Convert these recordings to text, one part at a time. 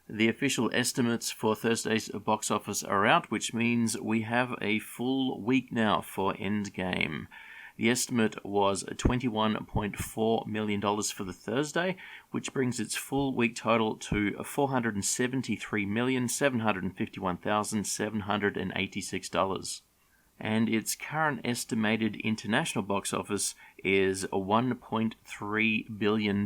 The official estimates for Thursday's box office are out, which means we have a full week now for Endgame. The estimate was $21.4 million for the Thursday, which brings its full week total to $473,751,786. And its current estimated international box office is $1.3 billion,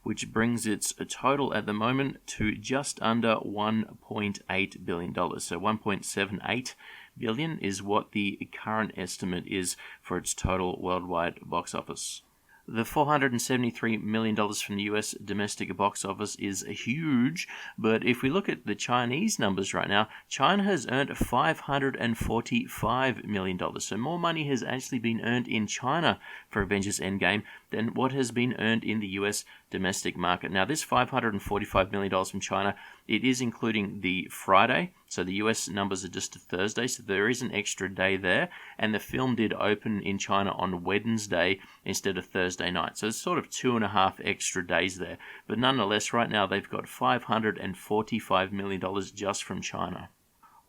which brings its total at the moment to just under $1.8 billion. So $1.78 billion is what the current estimate is for its total worldwide box office. The $473 million from the US domestic box office is huge, but if we look at the Chinese numbers right now, China has earned $545 million. So more money has actually been earned in China for Avengers Endgame than what has been earned in the US domestic market. Now, this $545 million from China, it is including the Friday, so the US numbers are just a Thursday, so there is an extra day there, and the film did open in China on Wednesday instead of Thursday night, so it's sort of 2.5 extra days there, but nonetheless, right now they've got $545 million just from China.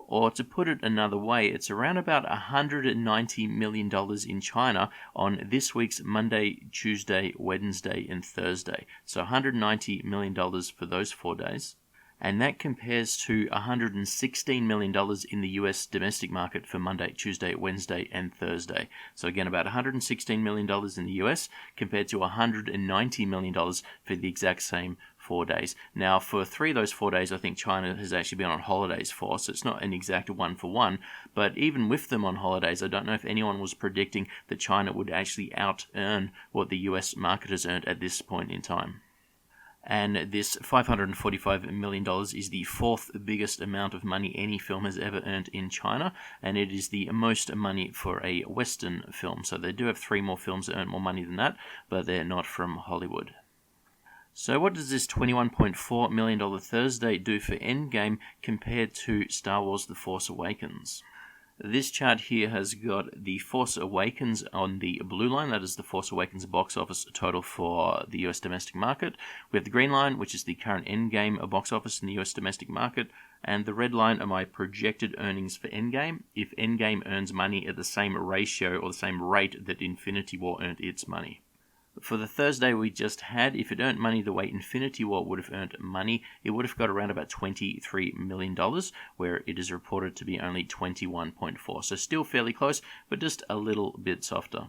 Or to put it another way, it's around about $190 million in China on this week's Monday, Tuesday, Wednesday, and Thursday. So $190 million for those 4 days. And that compares to $116 million in the US domestic market for Monday, Tuesday, Wednesday, and Thursday. So again, about $116 million in the US compared to $190 million for the exact same 4 days. Now, for 3 of those 4 days, I think China has actually been on holidays for, so it's not an exact one-for-one, but even with them on holidays, I don't know if anyone was predicting that China would actually out-earn what the US market has earned at this point in time. And this $545 million is the 4th biggest amount of money any film has ever earned in China, and it is the most money for a Western film. So they do have 3 more films that earn more money than that, but they're not from Hollywood. So what does this $21.4 million Thursday do for Endgame compared to Star Wars The Force Awakens? This chart here has got The Force Awakens on the blue line, that is The Force Awakens box office total for the US domestic market. We have the green line, which is the current Endgame box office in the US domestic market, and the red line are my projected earnings for Endgame if Endgame earns money at the same ratio or the same rate that Infinity War earned its money. For the Thursday we just had, if it earned money the way Infinity War would have earned money, it would have got around about $23 million, where it is reported to be only 21.4. So still fairly close, but just a little bit softer.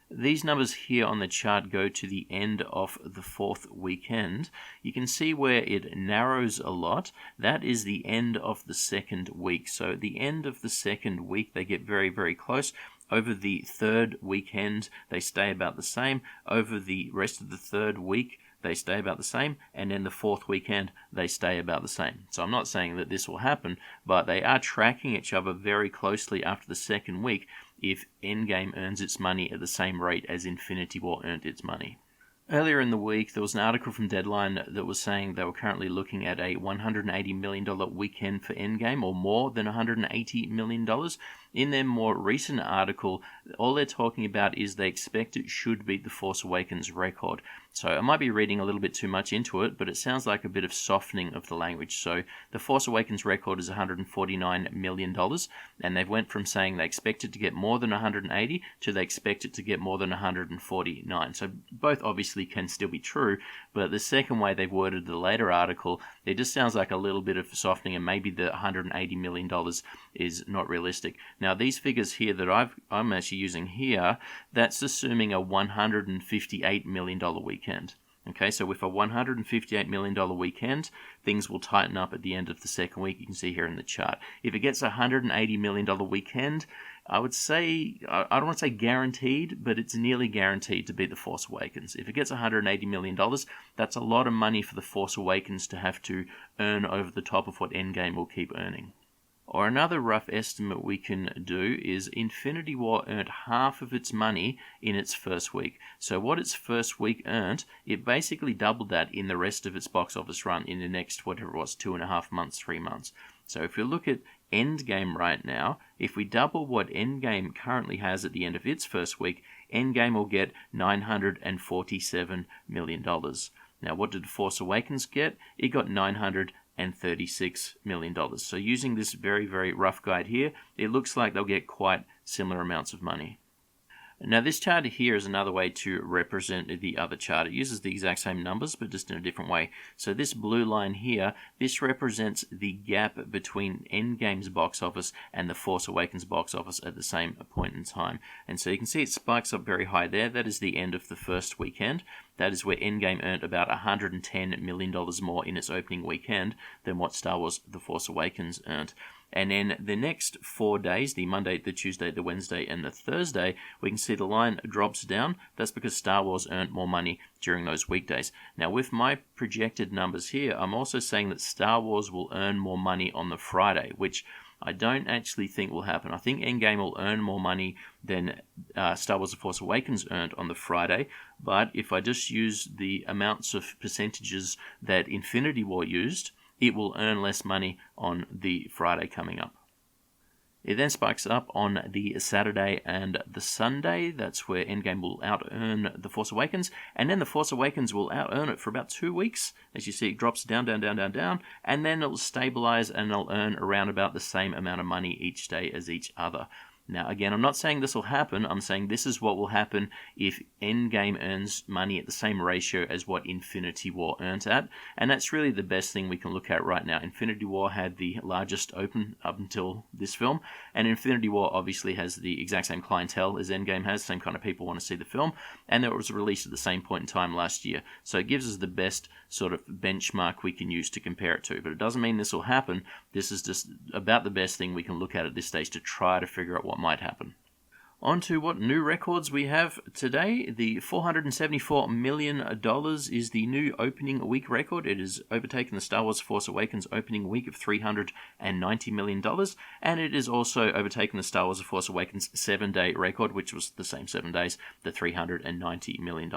These numbers here on the chart go to the end of the 4th weekend. You can see where it narrows a lot. That is the end of the 2nd week. So at the end of the 2nd week, they get very, very close. Over the 3rd weekend, they stay about the same. Over the rest of the 3rd week, they stay about the same. And then the 4th weekend, they stay about the same. So I'm not saying that this will happen, but they are tracking each other very closely after the 2nd week if Endgame earns its money at the same rate as Infinity War earned its money. Earlier in the week, there was an article from Deadline that was saying they were currently looking at a $180 million weekend for Endgame, or more than $180 million. In their more recent article, all they're talking about is they expect it should beat The Force Awakens record. So I might be reading a little bit too much into it, but it sounds like a bit of softening of the language. So The Force Awakens record is $149 million, and they've went from saying they expect it to get more than 180 to they expect it to get more than 149. So both obviously can still be true, but the second way they've worded the later article, it just sounds like a little bit of softening, and maybe the $180 million is not realistic. Now, these figures here that I'm actually using here, that's assuming a $158 million weekend. Okay, so with a $158 million weekend, things will tighten up at the end of the 2nd week. You can see here in the chart. If it gets a $180 million weekend, I would say, I don't want to say guaranteed, but it's nearly guaranteed to beat The Force Awakens. If it gets $180 million, that's a lot of money for The Force Awakens to have to earn over the top of what Endgame will keep earning. Or another rough estimate we can do is Infinity War earned half of its money in its first week. So what its first week earned, it basically doubled that in the rest of its box office run in the next, whatever it was, 2.5 months, 3 months. So if you look at Endgame right now, if we double what Endgame currently has at the end of its first week, Endgame will get $947 million. Now, what did The Force Awakens get? It got $988 $36 million. So using this very, very rough guide here, it looks like they'll get quite similar amounts of money. Now this chart here is another way to represent the other chart. It uses the exact same numbers but just in a different way. So this blue line here, this represents the gap between Endgame's box office and The Force Awakens box office at the same point in time. And so you can see it spikes up very high there. That is the end of the first weekend. That is where Endgame earned about $110 million more in its opening weekend than what Star Wars The Force Awakens earned. And then the next 4 days, the Monday, the Tuesday, the Wednesday, and the Thursday, we can see the line drops down. That's because Star Wars earned more money during those weekdays. Now, with my projected numbers here, I'm also saying that Star Wars will earn more money on the Friday, which I don't actually think will happen. I think Endgame will earn more money than Star Wars The Force Awakens earned on the Friday, but if I just use the amounts of percentages that Infinity War used, it will earn less money on the Friday coming up. It then spikes up on the Saturday and the Sunday. That's where Endgame will out-earn The Force Awakens, and then The Force Awakens will out-earn it for about 2 weeks. As you see, it drops down, and then it'll stabilize and it'll earn around about the same amount of money each day as each other. Now, again, I'm not saying this will happen. I'm saying this is what will happen if Endgame earns money at the same ratio as what Infinity War earns at. And that's really the best thing we can look at right now. Infinity War had the largest open up until this film. And Infinity War obviously has the exact same clientele as Endgame has. Same kind of people want to see the film. And it was released at the same point in time last year. So it gives us the best sort of benchmark we can use to compare it to. But it doesn't mean this will happen. This is just about the best thing we can look at this stage to try to figure out what might happen. On to what new records we have today. The $474 million is the new opening week record. It has overtaken the Star Wars Force Awakens opening week of $390 million, and it is also overtaken the Star Wars Force Awakens 7-day record, which was the same 7 days, the $390 million.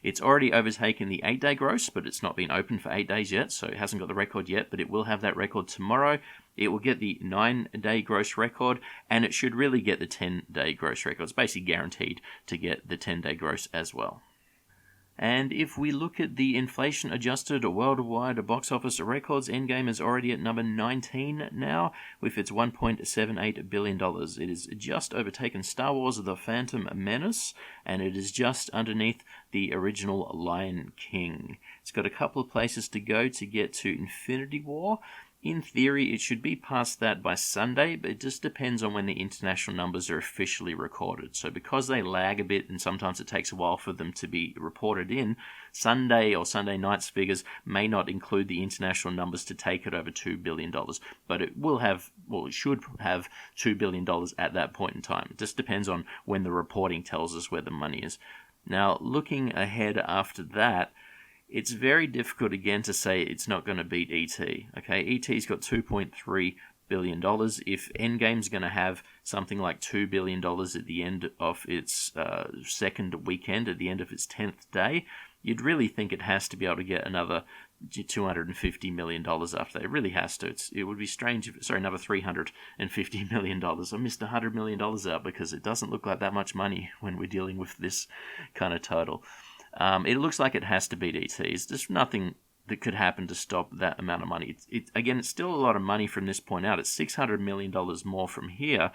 It's already overtaken the 8-day gross, but it's not been open for 8 days yet, so it hasn't got the record yet, but it will have that record tomorrow. It will get the 9-day gross record, and it should really get the 10-day gross record. It's basically guaranteed to get the 10-day gross as well. And if we look at the inflation-adjusted worldwide box office records, Endgame is already at number 19 now, with its $1.78 billion. It is just overtaken Star Wars The Phantom Menace, and it is just underneath the original Lion King. It's got a couple of places to go to get to Infinity War. In theory, it should be past that by Sunday, but it just depends on when the international numbers are officially recorded. So because they lag a bit and sometimes it takes a while for them to be reported in, Sunday or Sunday night's figures may not include the international numbers to take it over $2 billion. But it will have, well, it should have $2 billion at that point in time. It just depends on when the reporting tells us where the money is. Now, looking ahead after that, it's very difficult again to say it's not going to beat E.T. Okay, E.T.'s got $2.3 billion. If Endgame's going to have something like $2 billion at the end of its second weekend, at the end of its 10th day, you'd really think it has to be able to get another $250 million after that. It really has to. It would be strange if, another $350 million. I missed $100 million out because it doesn't look like that much money when we're dealing with this kind of total. It looks like it has to beat E.T. There's just nothing that could happen to stop that amount of money. Again, it's still a lot of money from this point out. It's $600 million more from here,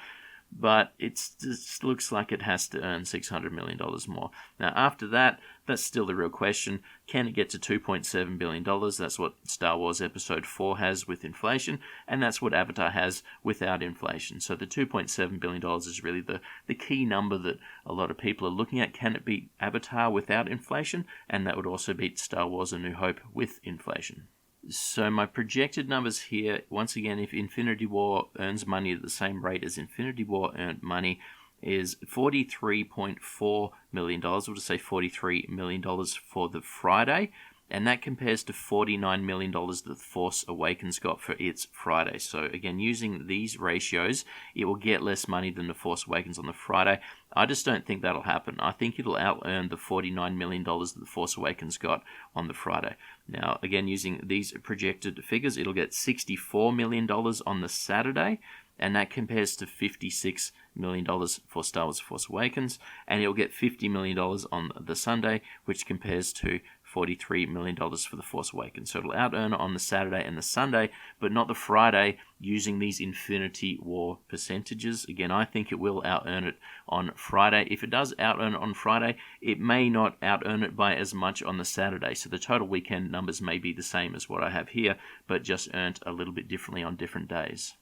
but it just looks like it has to earn $600 million more. Now, after that, that's still the real question. Can it get to $2.7 billion? That's what Star Wars Episode 4 has with inflation, and that's what Avatar has without inflation. So the $2.7 billion is really the key number that a lot of people are looking at. Can it beat Avatar without inflation? And that would also beat Star Wars A New Hope with inflation. So my projected numbers here, once again, if Infinity War earns money at the same rate as Infinity War earned money, is $43.4 million. We'll just say $43 million for the Friday. And that compares to $49 million that The Force Awakens got for its Friday. So again, using these ratios, it will get less money than The Force Awakens on the Friday. I just don't think that'll happen. I think it'll out-earn the $49 million that The Force Awakens got on the Friday. Now, again, using these projected figures, it'll get $64 million on the Saturday, and that compares to $56 million for Star Wars Force Awakens, and it'll get $50 million on the Sunday, which compares to $43 million for The Force Awakens. So it'll out-earn on the Saturday and the Sunday, but not the Friday, using these Infinity War percentages. Again, I think it will out-earn it on Friday. If it does out-earn on Friday, it may not out-earn it by as much on the Saturday. So the total weekend numbers may be the same as what I have here, but just earned a little bit differently on different days.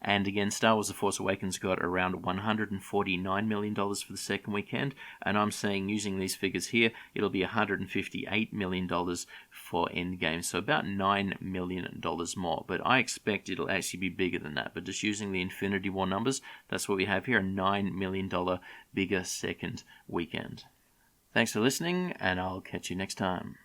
And again, Star Wars The Force Awakens got around $149 million for the second weekend, and I'm saying, using these figures here, it'll be $158 million for Endgame, so about $9 million more. But I expect it'll actually be bigger than that. But just using the Infinity War numbers, that's what we have here, a $9 million bigger second weekend. Thanks for listening, and I'll catch you next time.